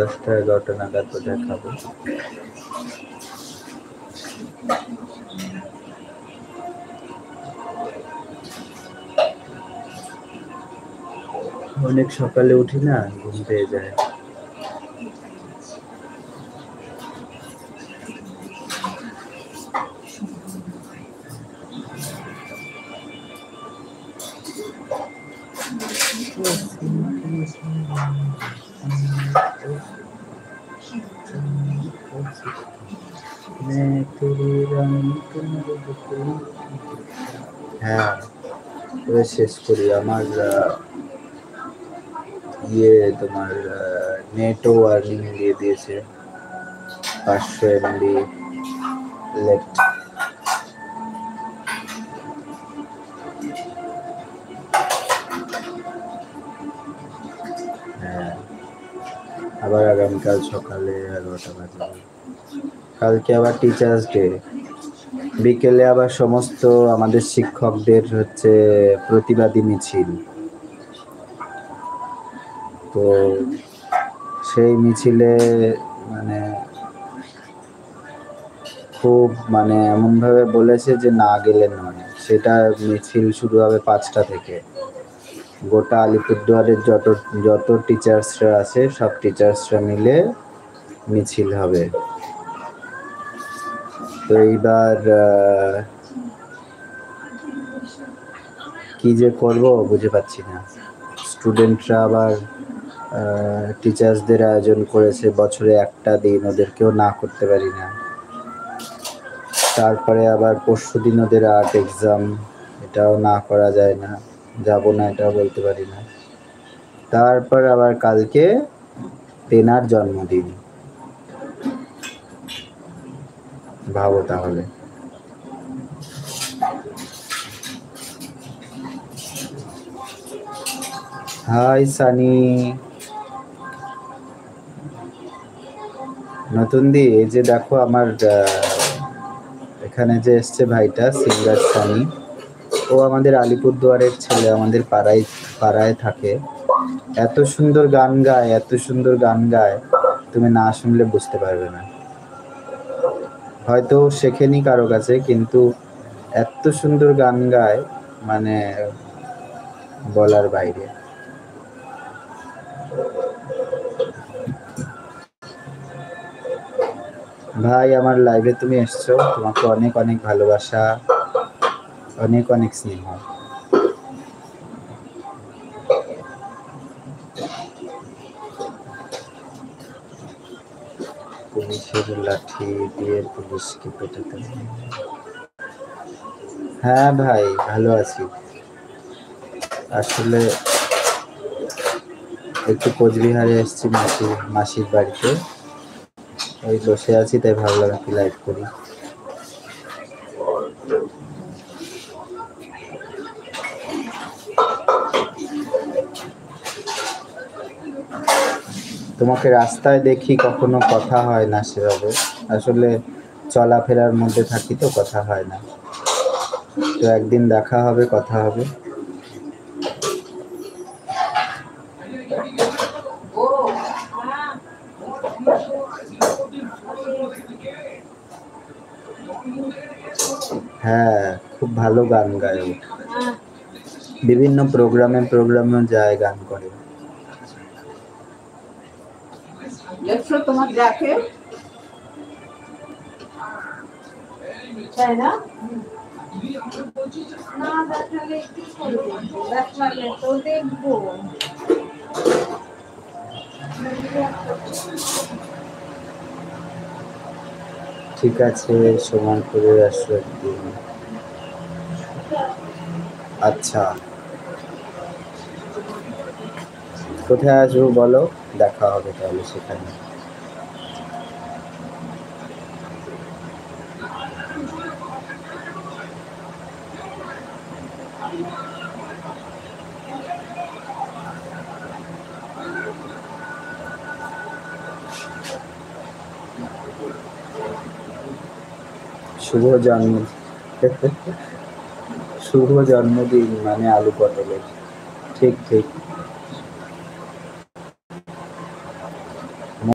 10টা 11টা নাগাদ বোধহয় খাবো। অনেক সকালে উঠি না, ঘুম পেয়ে যায়। হ্যাঁ, শেষ করি। আমার তোমার নেটও ওয়ার্নিং দিয়ে দিয়েছে, 500 MB লেফট। হ্যাঁ, আবার আগামীকাল সকালে 11টা বাজে। কালকে আবার টিচার্স ডে, বিকেলে আবার সমস্ত আমাদের শিক্ষকদের হচ্ছে প্রতিবাদী মিছিল। তো সেই মিছিলে মানে খুব এমনভাবে বলেছে যে না গেলে নয়। সেটা মিছিল শুরু হবে 5টা থেকে। গোটা আলিপুরদুয়ারের যত টিচার্সরা আছে সব টিচার্সরা মিলে মিছিল হবে। তো এইবার কি যে করব বুঝে পাচ্ছি না। স্টুডেন্টরা আবার টিচার্সদের আয়োজন করেছে বছরে একটা দিন, ওদেরকেও না করতে পারি না। তারপরে আবার পরশুদিন ওদের আর্ট এক্সাম, এটাও না করা যায় না, যাব না এটাও বলতে পারি না। তারপর আবার কালকে তেনার জন্মদিন, ভাবো তাহলে। হাই সানি, নতুন দি, এই যে দেখো আমার এখানে যে এসছে ভাইটা, সিঙ্গার সানি, ও আমাদের আলিপুরদুয়ারের ছেলে, আমাদের পাড়ায় থাকে। এত সুন্দর গান গায়, এত সুন্দর গান গায়, তুমি না শুনলে বুঝতে পারবে না। হয়তো শেখেনি কারো কাছে, কিন্তু এত সুন্দর গান গায় মানে বলার বাইরে। ভাই, আমার লাইভে তুমি এসছো, তোমাকে অনেক অনেক ভালোবাসা, অনেক অনেক স্নেহ। পুলিশের লাঠি দিয়ে পুলিশকে পেটাতে। হ্যাঁ ভাই, ভালো আছি। আসলে একটু কোচবিহারে এসেছি মাসির বাড়িতে, ওই বসে আছি, তাই ভাবলাম একটু লাইভ করি। তোমাকে রাস্তায় দেখি, কখনো কথা হয় না সেভাবে, আসলে চলাফেরার মধ্যে থাকি তো কথা হয় না। তো একদিন দেখা হবে, কথা হবে। হ্যাঁ, খুব ভালো গান গায়, বিভিন্ন প্রোগ্রামে যায়, গান করে। তোমার দেখে তাই না? না দেখালে কি করবো, দেখালে তো দেখবো। ঠিক আছে, সময় করে আসো একদিন। আচ্ছা, কোথায় আসবো বলো, দেখা হবে তাহলে সেখানে। শুভ জন্মদিন মানে আলু পটলের। ঠিক ঠিক।